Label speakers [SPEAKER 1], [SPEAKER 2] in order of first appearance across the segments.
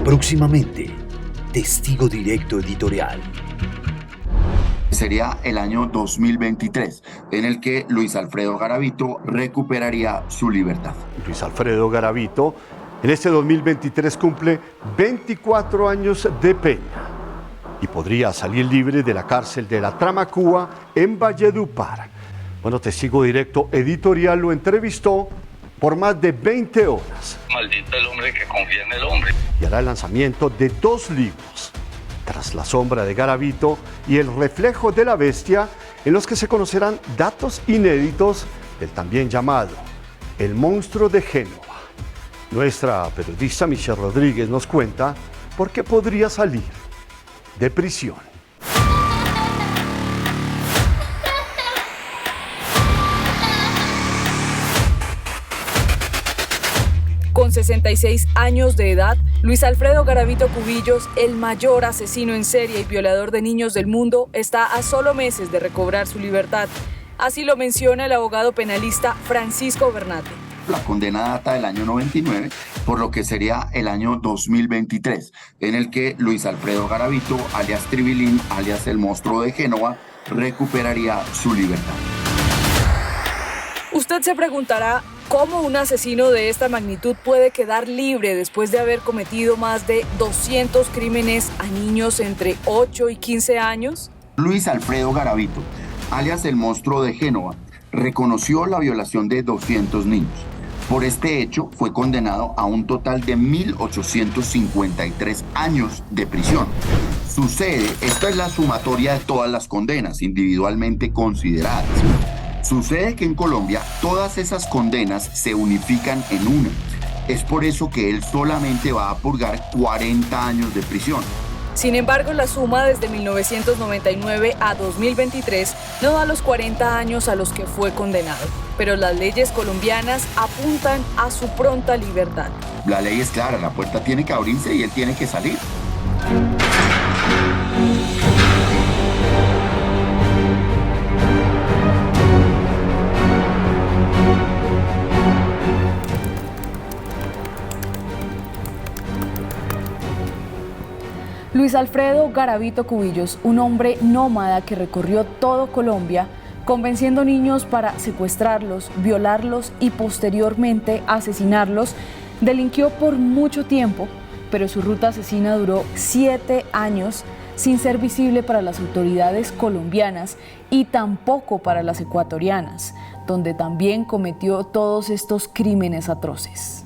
[SPEAKER 1] Próximamente, Testigo Directo Editorial.
[SPEAKER 2] Sería el año 2023, en el que Luis Alfredo Garavito recuperaría su libertad.
[SPEAKER 3] Luis Alfredo Garavito en este 2023 cumple 24 años de pena y podría salir libre de la cárcel de la Tramacúa en Valledupar. Bueno, Testigo Directo Editorial lo entrevistó por más de 20 horas.
[SPEAKER 4] Maldito el hombre que confía en el hombre.
[SPEAKER 3] Y hará el lanzamiento de 2 libros, Tras la sombra de Garavito y El reflejo de la bestia, en los que se conocerán datos inéditos del también llamado El monstruo de Génova. Nuestra periodista Michelle Rodríguez nos cuenta por qué podría salir de prisión.
[SPEAKER 5] Con 66 años de edad, Luis Alfredo Garavito Cubillos, el mayor asesino en serie y violador de niños del mundo, está a solo meses de recobrar su libertad. Así lo menciona el abogado penalista Francisco Bernate.
[SPEAKER 2] La condena data del año 99, por lo que sería el año 2023, en el que Luis Alfredo Garavito, alias Tribilín, alias el monstruo de Génova, recuperaría su libertad.
[SPEAKER 5] Usted se preguntará cómo un asesino de esta magnitud puede quedar libre después de haber cometido más de 200 crímenes a niños entre 8 y 15 años.
[SPEAKER 2] Luis Alfredo Garavito, alias el monstruo de Génova, reconoció la violación de 200 niños. Por este hecho, fue condenado a un total de 1.853 años de prisión. Esta es la sumatoria de todas las condenas individualmente consideradas. Sucede que en Colombia todas esas condenas se unifican en una. Es por eso que él solamente va a purgar 40 años de prisión.
[SPEAKER 5] Sin embargo, la suma desde 1999 a 2023 no da los 40 años a los que fue condenado. Pero las leyes colombianas apuntan a su pronta libertad.
[SPEAKER 2] La ley es clara, la puerta tiene que abrirse y él tiene que salir.
[SPEAKER 5] Luis Alfredo Garavito Cubillos, un hombre nómada que recorrió todo Colombia, convenciendo niños para secuestrarlos, violarlos y posteriormente asesinarlos, delinquió por mucho tiempo, pero su ruta asesina duró 7 años sin ser visible para las autoridades colombianas y tampoco para las ecuatorianas, donde también cometió todos estos crímenes atroces.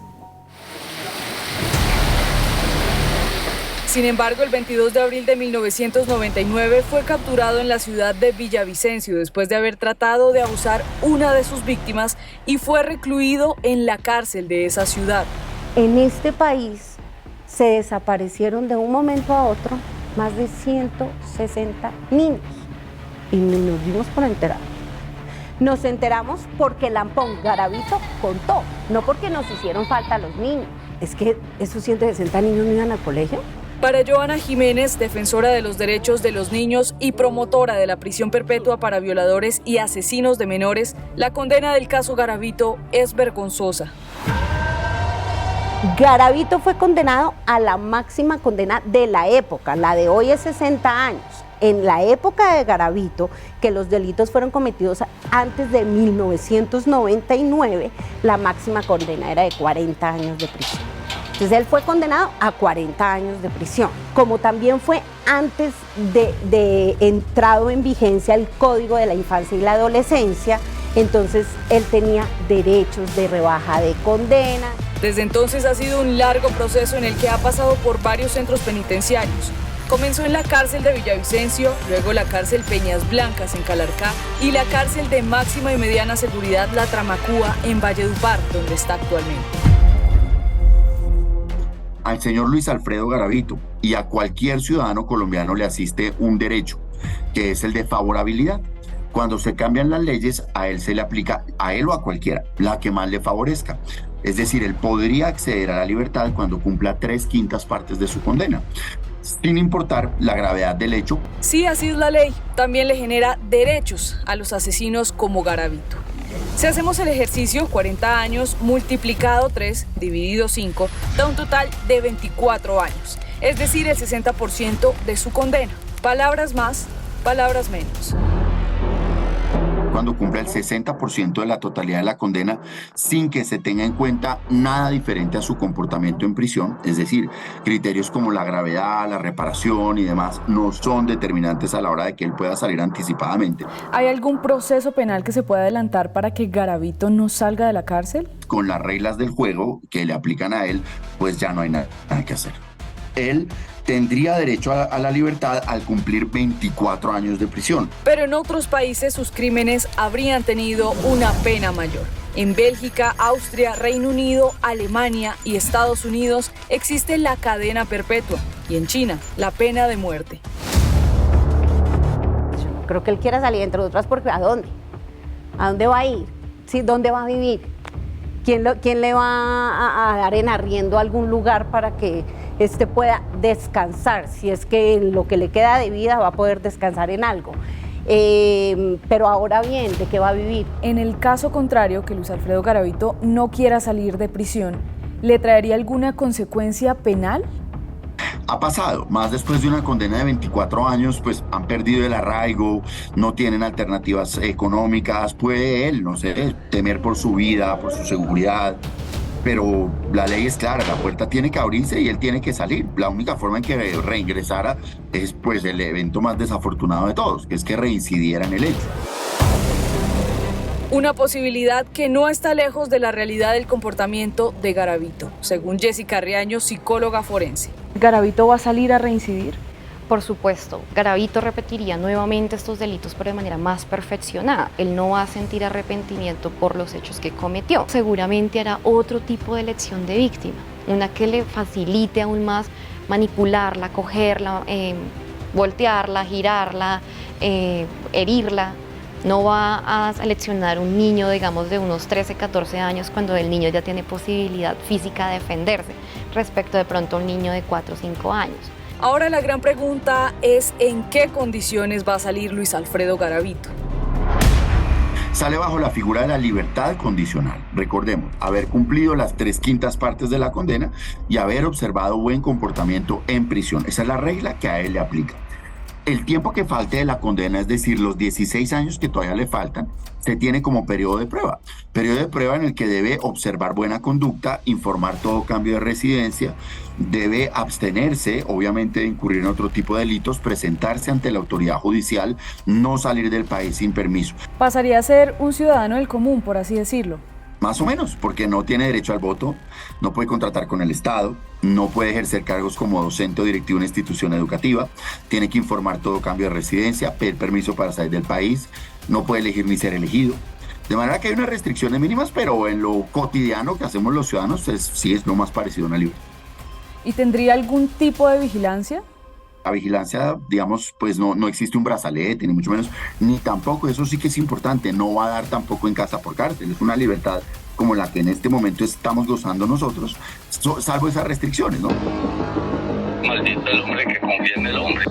[SPEAKER 5] Sin embargo, el 22 de abril de 1999 fue capturado en la ciudad de Villavicencio después de haber tratado de abusar una de sus víctimas y fue recluido en la cárcel de esa ciudad.
[SPEAKER 6] En este país se desaparecieron de un momento a otro más de 160 niños y ni nos dimos por enterar. Nos enteramos porque Lampón Garavito contó, no porque nos hicieron falta los niños. Es que esos 160 niños no iban al colegio.
[SPEAKER 5] Para Joana Jiménez, defensora de los derechos de los niños y promotora de la prisión perpetua para violadores y asesinos de menores, la condena del caso Garavito es vergonzosa.
[SPEAKER 6] Garavito fue condenado a la máxima condena de la época, la de hoy es 60 años. En la época de Garavito, que los delitos fueron cometidos antes de 1999, la máxima condena era de 40 años de prisión. Entonces él fue condenado a 40 años de prisión. Como también fue antes de entrado en vigencia el Código de la Infancia y la Adolescencia, entonces él tenía derechos de rebaja de condena.
[SPEAKER 5] Desde entonces ha sido un largo proceso en el que ha pasado por varios centros penitenciarios. Comenzó en la cárcel de Villavicencio, luego la cárcel Peñas Blancas en Calarcá y la cárcel de máxima y mediana seguridad La Tramacúa en Valledupar, donde está actualmente.
[SPEAKER 2] Al señor Luis Alfredo Garavito y a cualquier ciudadano colombiano le asiste un derecho, que es el de favorabilidad. Cuando se cambian las leyes, a él se le aplica, a él o a cualquiera, la que más le favorezca. Es decir, él podría acceder a la libertad cuando cumpla 3/5 partes de su condena, sin importar la gravedad del hecho.
[SPEAKER 5] Sí, así es la ley. También le genera derechos a los asesinos como Garavito. Si hacemos el ejercicio, 40 años multiplicado 3 dividido 5 da un total de 24 años, es decir, el 60% de su condena. Palabras más, palabras menos.
[SPEAKER 2] Cuando cumpla el 60% de la totalidad de la condena sin que se tenga en cuenta nada diferente a su comportamiento en prisión, es decir, criterios como la gravedad, la reparación y demás no son determinantes a la hora de que él pueda salir anticipadamente.
[SPEAKER 5] ¿Hay algún proceso penal que se pueda adelantar para que Garavito no salga de la cárcel?
[SPEAKER 2] Con las reglas del juego que le aplican a él, pues ya no hay nada que hacer. Él tendría derecho a la libertad al cumplir 24 años de prisión.
[SPEAKER 5] Pero en otros países sus crímenes habrían tenido una pena mayor. En Bélgica, Austria, Reino Unido, Alemania y Estados Unidos existe la cadena perpetua y en China la pena de muerte.
[SPEAKER 6] Yo no creo que él quiera salir, entre otras, porque ¿a dónde? ¿A dónde va a ir? ¿Sí? ¿Dónde va a vivir? ¿Quién le va a dar en arriendo a algún lugar para que pueda descansar? Si es que en lo que le queda de vida va a poder descansar en algo. Pero ahora bien, ¿de qué va a vivir?
[SPEAKER 5] En el caso contrario, que Luis Alfredo Garavito no quiera salir de prisión, ¿le traería alguna consecuencia penal?
[SPEAKER 2] Ha pasado, más después de una condena de 24 años, pues han perdido el arraigo, no tienen alternativas económicas, puede él, no sé, temer por su vida, por su seguridad, pero la ley es clara, la puerta tiene que abrirse y él tiene que salir. La única forma en que reingresara es pues el evento más desafortunado de todos, que es que reincidiera en el hecho.
[SPEAKER 5] Una posibilidad que no está lejos de la realidad del comportamiento de Garavito, según Jessica Riaño, psicóloga forense. ¿Garavito va a salir a reincidir?
[SPEAKER 7] Por supuesto, Garavito repetiría nuevamente estos delitos pero de manera más perfeccionada. Él no va a sentir arrepentimiento por los hechos que cometió. Seguramente hará otro tipo de elección de víctima, una que le facilite aún más manipularla, cogerla, voltearla, girarla, herirla. No va a seleccionar un niño, digamos, de unos 13, 14 años cuando el niño ya tiene posibilidad física de defenderse, respecto de pronto a un niño de 4 o 5 años.
[SPEAKER 5] Ahora la gran pregunta es ¿en qué condiciones va a salir Luis Alfredo Garavito?
[SPEAKER 2] Sale bajo la figura de la libertad condicional. Recordemos, haber cumplido las 3/5 partes de la condena y haber observado buen comportamiento en prisión. Esa es la regla que a él le aplica. El tiempo que falte de la condena, es decir, los 16 años que todavía le faltan, se tiene como periodo de prueba en el que debe observar buena conducta, informar todo cambio de residencia, debe abstenerse, obviamente, de incurrir en otro tipo de delitos, presentarse ante la autoridad judicial, no salir del país sin permiso.
[SPEAKER 5] Pasaría a ser un ciudadano del común, por así decirlo.
[SPEAKER 2] Más o menos, porque no tiene derecho al voto, no puede contratar con el Estado, no puede ejercer cargos como docente o directivo en una institución educativa, tiene que informar todo cambio de residencia, pedir permiso para salir del país, no puede elegir ni ser elegido. De manera que hay unas restricciones mínimas, pero en lo cotidiano que hacemos los ciudadanos sí es lo más parecido a una libertad.
[SPEAKER 5] ¿Y tendría algún tipo de vigilancia?
[SPEAKER 2] La vigilancia, digamos, pues no existe un brazalete, ni mucho menos, ni tampoco, eso sí que es importante, no va a dar tampoco en casa por cárcel, es una libertad como la que en este momento estamos gozando nosotros, salvo esas restricciones, ¿no?
[SPEAKER 4] Maldito el hombre que confía en el hombre.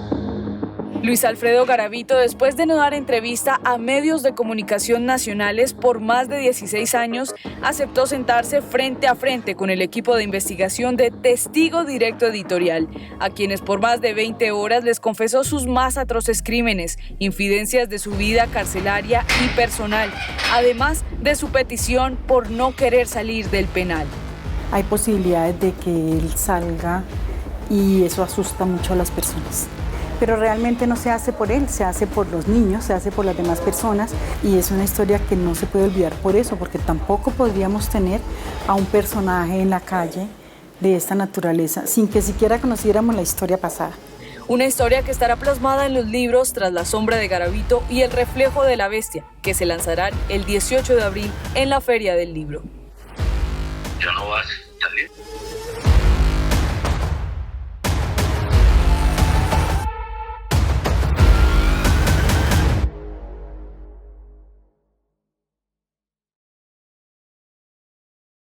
[SPEAKER 5] Luis Alfredo Garavito, después de no dar entrevista a medios de comunicación nacionales por más de 16 años, aceptó sentarse frente a frente con el equipo de investigación de Testigo Directo Editorial, a quienes por más de 20 horas les confesó sus más atroces crímenes, infidencias de su vida carcelaria y personal, además de su petición por no querer salir del penal.
[SPEAKER 8] Hay posibilidades de que él salga y eso asusta mucho a las personas. Pero realmente no se hace por él, se hace por los niños, se hace por las demás personas y es una historia que no se puede olvidar por eso, porque tampoco podríamos tener a un personaje en la calle de esta naturaleza sin que siquiera conociéramos la historia pasada.
[SPEAKER 5] Una historia que estará plasmada en los libros Tras la sombra de Garavito y El reflejo de la bestia, que se lanzarán el 18 de abril en la Feria del Libro.
[SPEAKER 4] Ya no vas.